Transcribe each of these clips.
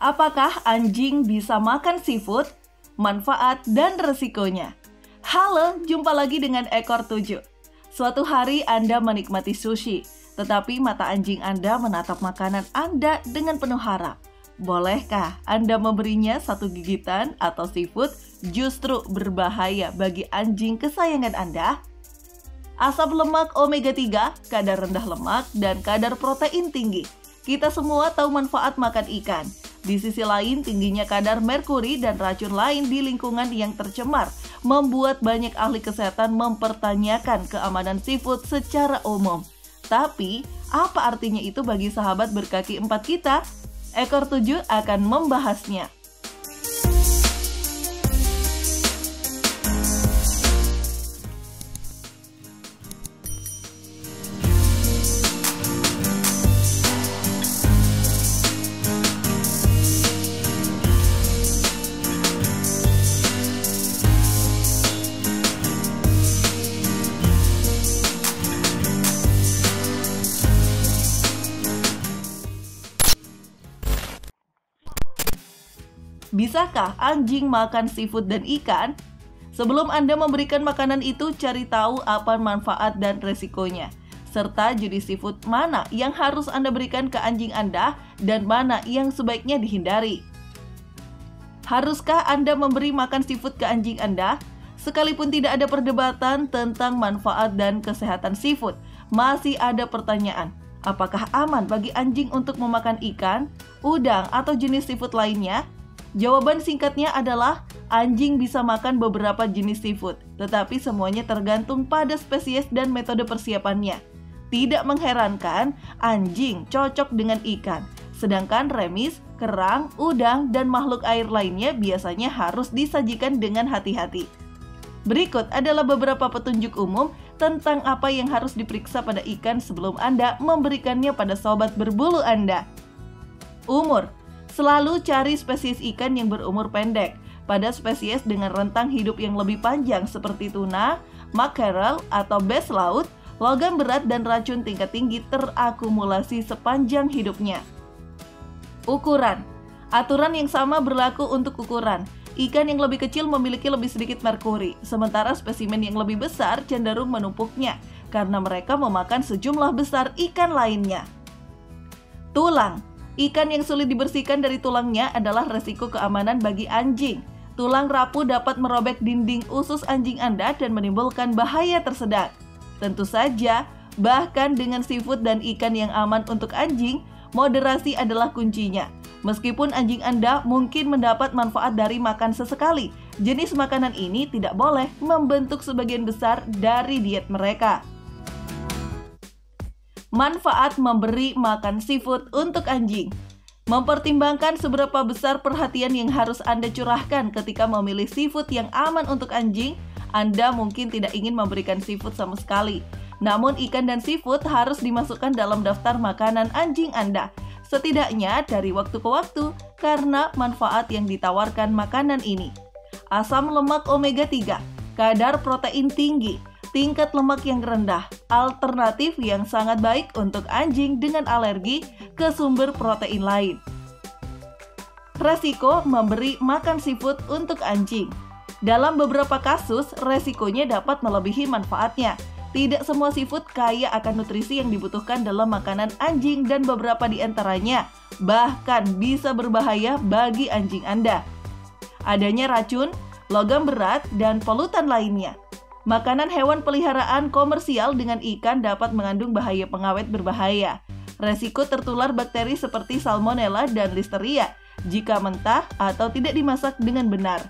Apakah anjing bisa makan seafood? Manfaat dan resikonya. Halo, jumpa lagi dengan Ekor 7. Suatu hari Anda menikmati sushi, tetapi mata anjing Anda menatap makanan Anda dengan penuh harap. Bolehkah Anda memberinya satu gigitan atau seafood justru berbahaya bagi anjing kesayangan Anda? Asam lemak omega 3, kadar rendah lemak, dan kadar protein tinggi. Kita semua tahu manfaat makan ikan. Di sisi lain, tingginya kadar merkuri dan racun lain di lingkungan yang tercemar membuat banyak ahli kesehatan mempertanyakan keamanan seafood secara umum. Tapi, apa artinya itu bagi sahabat berkaki 4 kita? Ekor 7 akan membahasnya. Bisakah anjing makan seafood dan ikan? Sebelum Anda memberikan makanan itu, cari tahu apa manfaat dan resikonya, serta jenis seafood mana yang harus Anda berikan ke anjing Anda dan mana yang sebaiknya dihindari. Haruskah Anda memberi makan seafood ke anjing Anda? Sekalipun tidak ada perdebatan tentang manfaat dan kesehatan seafood, masih ada pertanyaan. Apakah aman bagi anjing untuk memakan ikan, udang, atau jenis seafood lainnya? Jawaban singkatnya adalah anjing bisa makan beberapa jenis seafood, tetapi semuanya tergantung pada spesies dan metode persiapannya. Tidak mengherankan, anjing cocok dengan ikan, sedangkan remis, kerang, udang, dan makhluk air lainnya biasanya harus disajikan dengan hati-hati. Berikut adalah beberapa petunjuk umum tentang apa yang harus diperiksa pada ikan sebelum Anda memberikannya pada sobat berbulu Anda. Umur. Selalu cari spesies ikan yang berumur pendek. Pada spesies dengan rentang hidup yang lebih panjang seperti tuna, makarel, atau bass laut, logam berat dan racun tingkat tinggi terakumulasi sepanjang hidupnya. Ukuran. Aturan yang sama berlaku untuk ukuran. Ikan yang lebih kecil memiliki lebih sedikit merkuri, sementara spesimen yang lebih besar cenderung menumpuknya karena mereka memakan sejumlah besar ikan lainnya. Tulang. Ikan yang sulit dibersihkan dari tulangnya adalah resiko keamanan bagi anjing. Tulang rapuh dapat merobek dinding usus anjing Anda dan menimbulkan bahaya tersedak. Tentu saja, bahkan dengan seafood dan ikan yang aman untuk anjing, moderasi adalah kuncinya. Meskipun anjing Anda mungkin mendapat manfaat dari makan sesekali, jenis makanan ini tidak boleh membentuk sebagian besar dari diet mereka. Manfaat memberi makan seafood untuk anjing. Mempertimbangkan seberapa besar perhatian yang harus Anda curahkan ketika memilih seafood yang aman untuk anjing, Anda mungkin tidak ingin memberikan seafood sama sekali. Namun ikan dan seafood harus dimasukkan dalam daftar makanan anjing Anda, setidaknya dari waktu ke waktu karena manfaat yang ditawarkan makanan ini. Asam lemak omega 3, kadar protein tinggi, tingkat lemak yang rendah, alternatif yang sangat baik untuk anjing dengan alergi ke sumber protein lain. Resiko memberi makan seafood untuk anjing. Dalam beberapa kasus, resikonya dapat melebihi manfaatnya. Tidak semua seafood kaya akan nutrisi yang dibutuhkan dalam makanan anjing dan beberapa di antaranya bahkan bisa berbahaya bagi anjing Anda. Adanya racun, logam berat, dan polutan lainnya. Makanan hewan peliharaan komersial dengan ikan dapat mengandung bahaya pengawet berbahaya. Resiko tertular bakteri seperti Salmonella dan Listeria jika mentah atau tidak dimasak dengan benar.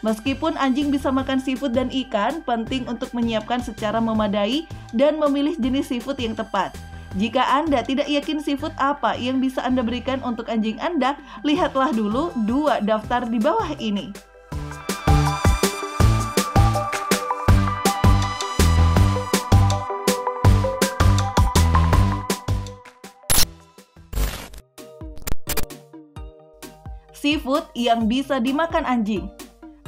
Meskipun anjing bisa makan seafood dan ikan, penting untuk menyiapkan secara memadai dan memilih jenis seafood yang tepat. Jika Anda tidak yakin seafood apa yang bisa Anda berikan untuk anjing Anda, lihatlah dulu 2 daftar di bawah ini. Seafood yang bisa dimakan anjing.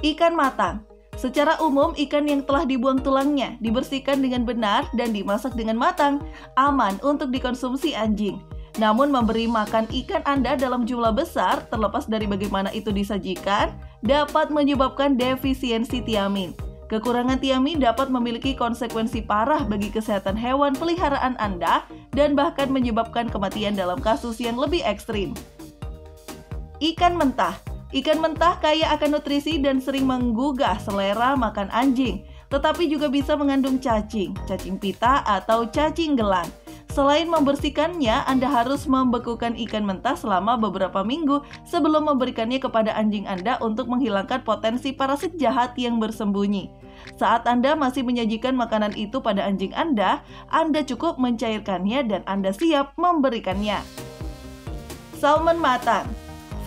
Ikan matang. Secara umum, ikan yang telah dibuang tulangnya dibersihkan dengan benar dan dimasak dengan matang, aman untuk dikonsumsi anjing. Namun memberi makan ikan Anda dalam jumlah besar, terlepas dari bagaimana itu disajikan, dapat menyebabkan defisiensi tiamin. Kekurangan tiamin dapat memiliki konsekuensi parah bagi kesehatan hewan peliharaan Anda dan bahkan menyebabkan kematian dalam kasus yang lebih ekstrim. Ikan mentah. Ikan mentah kaya akan nutrisi dan sering menggugah selera makan anjing, tetapi juga bisa mengandung cacing pita atau cacing gelang. Selain membersihkannya, Anda harus membekukan ikan mentah selama beberapa minggu sebelum memberikannya kepada anjing Anda untuk menghilangkan potensi parasit jahat yang bersembunyi. Saat Anda masih menyajikan makanan itu pada anjing Anda cukup mencairkannya dan Anda siap memberikannya. Salmon matang.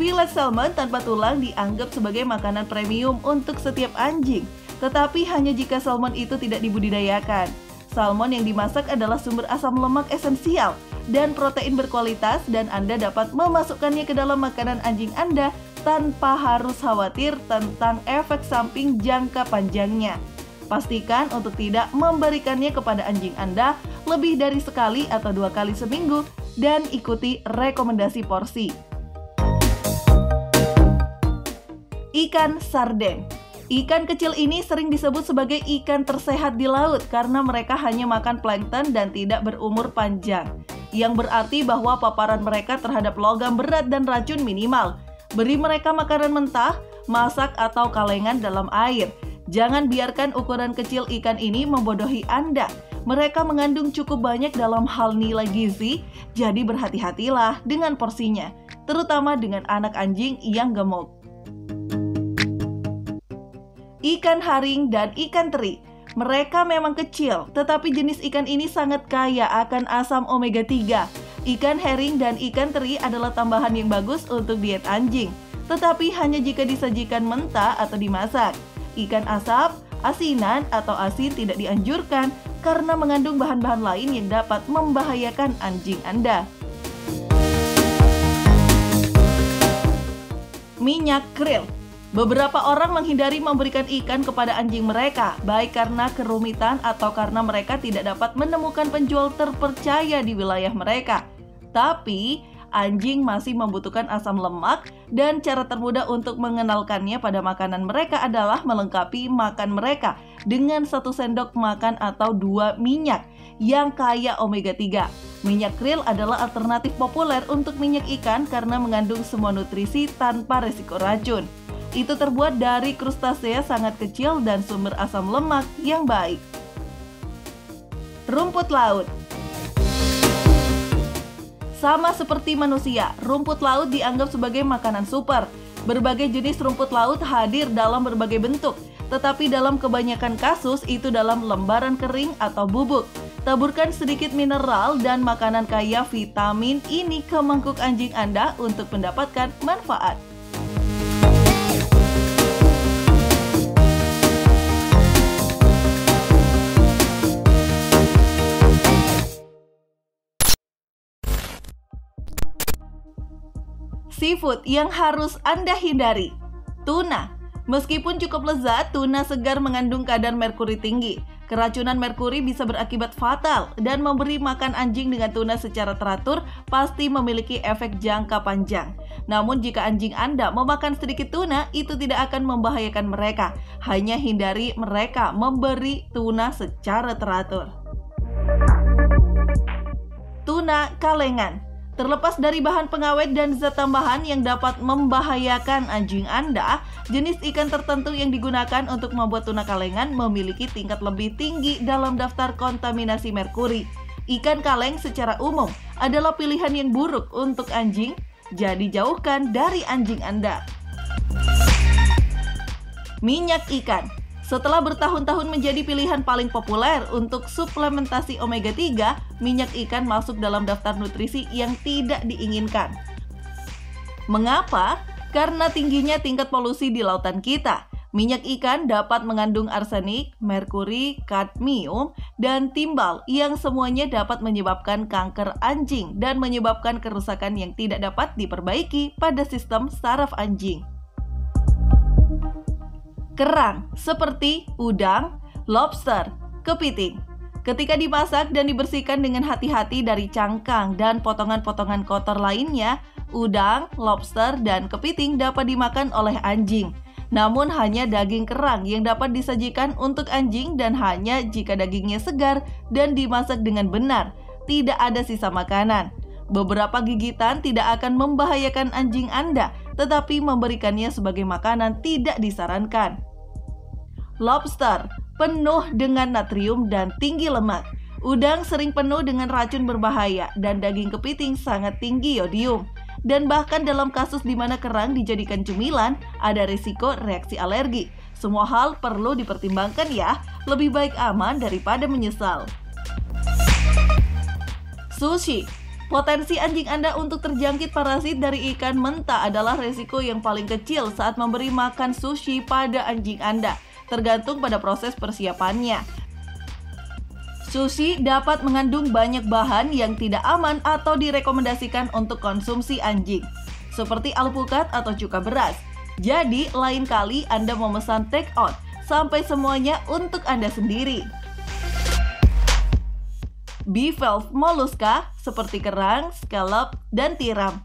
Filet salmon tanpa tulang dianggap sebagai makanan premium untuk setiap anjing, tetapi hanya jika salmon itu tidak dibudidayakan. Salmon yang dimasak adalah sumber asam lemak esensial dan protein berkualitas dan Anda dapat memasukkannya ke dalam makanan anjing Anda tanpa harus khawatir tentang efek samping jangka panjangnya. Pastikan untuk tidak memberikannya kepada anjing Anda lebih dari sekali atau 2 kali seminggu dan ikuti rekomendasi porsi. Ikan sarden. Ikan kecil ini sering disebut sebagai ikan tersehat di laut karena mereka hanya makan plankton dan tidak berumur panjang, yang berarti bahwa paparan mereka terhadap logam berat dan racun minimal. Beri mereka makanan mentah, masak atau kalengan dalam air. Jangan biarkan ukuran kecil ikan ini membodohi Anda. Mereka mengandung cukup banyak dalam hal nilai gizi, jadi berhati-hatilah dengan porsinya, terutama dengan anak anjing yang gemuk. Ikan haring dan ikan teri. Mereka memang kecil, tetapi jenis ikan ini sangat kaya akan asam omega 3. Ikan herring dan ikan teri adalah tambahan yang bagus untuk diet anjing, tetapi hanya jika disajikan mentah atau dimasak. Ikan asap, asinan, atau asin tidak dianjurkan karena mengandung bahan-bahan lain yang dapat membahayakan anjing Anda. Minyak krill. Beberapa orang menghindari memberikan ikan kepada anjing mereka, baik karena kerumitan atau karena mereka tidak dapat menemukan penjual terpercaya di wilayah mereka. Tapi, anjing masih membutuhkan asam lemak dan cara termudah untuk mengenalkannya pada makanan mereka adalah melengkapi makan mereka dengan 1 sendok makan atau 2 minyak yang kaya omega 3. Minyak krill adalah alternatif populer untuk minyak ikan karena mengandung semua nutrisi tanpa risiko racun. Itu terbuat dari krustasea sangat kecil dan sumber asam lemak yang baik. Rumput laut. Sama seperti manusia, rumput laut dianggap sebagai makanan super. Berbagai jenis rumput laut hadir dalam berbagai bentuk, tetapi dalam kebanyakan kasus itu dalam lembaran kering atau bubuk. Taburkan sedikit mineral dan makanan kaya vitamin ini ke mangkuk anjing Anda untuk mendapatkan manfaat. Seafood yang harus Anda hindari. Tuna. Meskipun cukup lezat, tuna segar mengandung kadar merkuri tinggi. Keracunan merkuri bisa berakibat fatal dan memberi makan anjing dengan tuna secara teratur pasti memiliki efek jangka panjang. Namun jika anjing Anda memakan sedikit tuna, itu tidak akan membahayakan mereka. Hanya hindari mereka memberi tuna secara teratur. Tuna kalengan. Terlepas dari bahan pengawet dan zat tambahan yang dapat membahayakan anjing Anda, jenis ikan tertentu yang digunakan untuk membuat tuna kalengan memiliki tingkat lebih tinggi dalam daftar kontaminasi merkuri. Ikan kaleng secara umum adalah pilihan yang buruk untuk anjing, jadi jauhkan dari anjing Anda. Minyak ikan. Setelah bertahun-tahun menjadi pilihan paling populer untuk suplementasi omega 3, minyak ikan masuk dalam daftar nutrisi yang tidak diinginkan. Mengapa? Karena tingginya tingkat polusi di lautan kita. Minyak ikan dapat mengandung arsenik, merkuri, kadmium, dan timbal yang semuanya dapat menyebabkan kanker anjing dan menyebabkan kerusakan yang tidak dapat diperbaiki pada sistem saraf anjing. Kerang seperti udang, lobster, kepiting. Ketika dimasak dan dibersihkan dengan hati-hati dari cangkang dan potongan-potongan kotor lainnya, udang, lobster, dan kepiting dapat dimakan oleh anjing. Namun hanya daging kerang yang dapat disajikan untuk anjing dan hanya jika dagingnya segar dan dimasak dengan benar, tidak ada sisa makanan. Beberapa gigitan tidak akan membahayakan anjing Anda, tetapi memberikannya sebagai makanan tidak disarankan. Lobster penuh dengan natrium dan tinggi lemak. Udang sering penuh dengan racun berbahaya dan daging kepiting sangat tinggi yodium. Dan bahkan dalam kasus di mana kerang dijadikan cemilan, ada risiko reaksi alergi. Semua hal perlu dipertimbangkan ya, lebih baik aman daripada menyesal. Sushi. Potensi anjing Anda untuk terjangkit parasit dari ikan mentah adalah risiko yang paling kecil saat memberi makan sushi pada anjing Anda. Tergantung pada proses persiapannya. Sushi dapat mengandung banyak bahan yang tidak aman atau direkomendasikan untuk konsumsi anjing, seperti alpukat atau cuka beras. Jadi, lain kali Anda memesan take out, sampai semuanya untuk Anda sendiri. Bivalve molluska seperti kerang, scallop, dan tiram.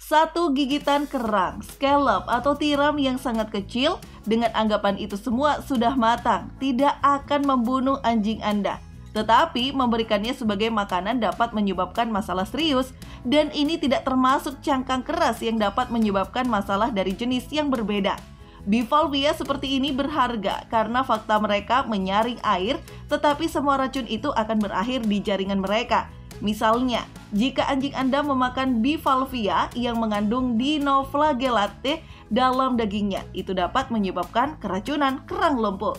Satu gigitan kerang, scallop, atau tiram yang sangat kecil dengan anggapan itu semua sudah matang tidak akan membunuh anjing Anda. Tetapi memberikannya sebagai makanan dapat menyebabkan masalah serius, dan ini tidak termasuk cangkang keras yang dapat menyebabkan masalah dari jenis yang berbeda. Bivalvia seperti ini berharga karena fakta mereka menyaring air, tetapi semua racun itu akan berakhir di jaringan mereka. Misalnya, jika anjing Anda memakan bivalvia yang mengandung dinoflagellate dalam dagingnya, itu dapat menyebabkan keracunan kerang lumpuh.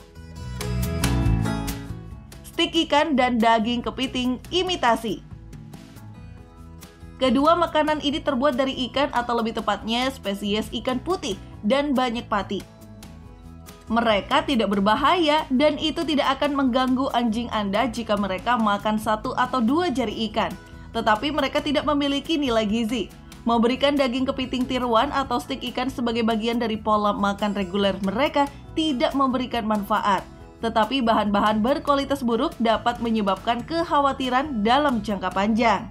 Stik ikan dan daging kepiting imitasi. Kedua makanan ini terbuat dari ikan atau lebih tepatnya spesies ikan putih dan banyak pati. Mereka tidak berbahaya dan itu tidak akan mengganggu anjing Anda jika mereka makan 1 atau 2 jari ikan. Tetapi mereka tidak memiliki nilai gizi. Memberikan daging kepiting tiruan atau stik ikan sebagai bagian dari pola makan reguler mereka tidak memberikan manfaat. Tetapi bahan-bahan berkualitas buruk dapat menyebabkan kekhawatiran dalam jangka panjang.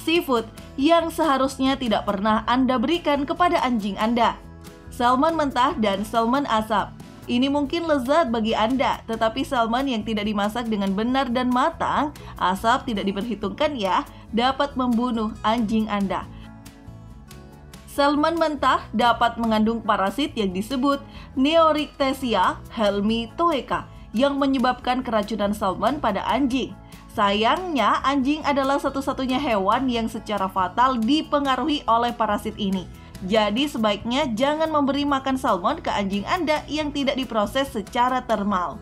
Seafood yang seharusnya tidak pernah Anda berikan kepada anjing Anda. Salmon mentah dan salmon asap. Ini mungkin lezat bagi Anda, tetapi salmon yang tidak dimasak dengan benar dan matang, asap tidak diperhitungkan ya, dapat membunuh anjing Anda. Salmon mentah dapat mengandung parasit yang disebut Neorictesia helminthoica yang menyebabkan keracunan salmon pada anjing. Sayangnya, anjing adalah satu-satunya hewan yang secara fatal dipengaruhi oleh parasit ini. Jadi sebaiknya jangan memberi makan salmon ke anjing Anda yang tidak diproses secara termal.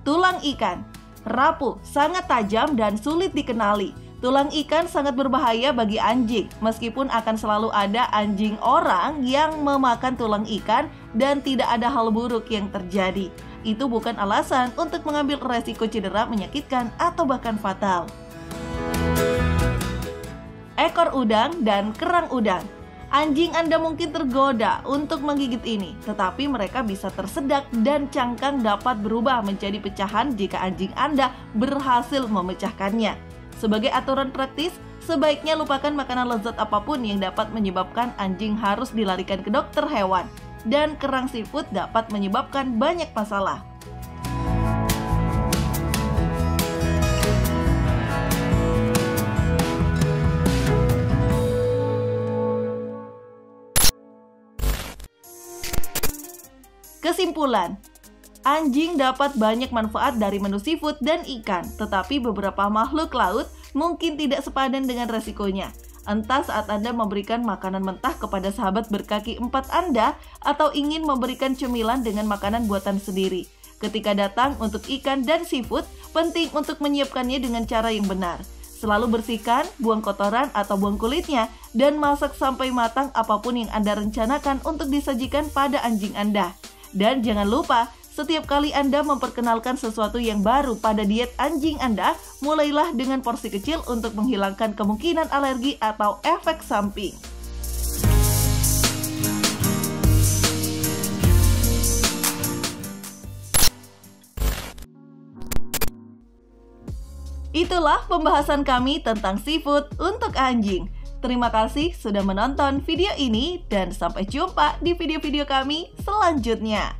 Tulang ikan rapuh, sangat tajam dan sulit dikenali. Tulang ikan sangat berbahaya bagi anjing, meskipun akan selalu ada anjing orang yang memakan tulang ikan dan tidak ada hal buruk yang terjadi. Itu bukan alasan untuk mengambil resiko cedera menyakitkan atau bahkan fatal. Ekor udang dan kerang udang. Anjing Anda mungkin tergoda untuk menggigit ini, tetapi mereka bisa tersedak dan cangkang dapat berubah menjadi pecahan jika anjing Anda berhasil memecahkannya. Sebagai aturan praktis, sebaiknya lupakan makanan lezat apapun yang dapat menyebabkan anjing harus dilarikan ke dokter hewan. Dan kerang seafood dapat menyebabkan banyak masalah. Kesimpulan, anjing dapat banyak manfaat dari menu seafood dan ikan, tetapi beberapa makhluk laut mungkin tidak sepadan dengan resikonya. Entah saat Anda memberikan makanan mentah kepada sahabat berkaki 4 Anda atau ingin memberikan cemilan dengan makanan buatan sendiri. Ketika datang untuk ikan dan seafood, penting untuk menyiapkannya dengan cara yang benar. Selalu bersihkan, buang kotoran atau buang kulitnya, dan masak sampai matang apapun yang Anda rencanakan untuk disajikan pada anjing Anda. Dan jangan lupa, setiap kali Anda memperkenalkan sesuatu yang baru pada diet anjing Anda, mulailah dengan porsi kecil untuk menghilangkan kemungkinan alergi atau efek samping. Itulah pembahasan kami tentang seafood untuk anjing. Terima kasih sudah menonton video ini dan sampai jumpa di video-video kami selanjutnya.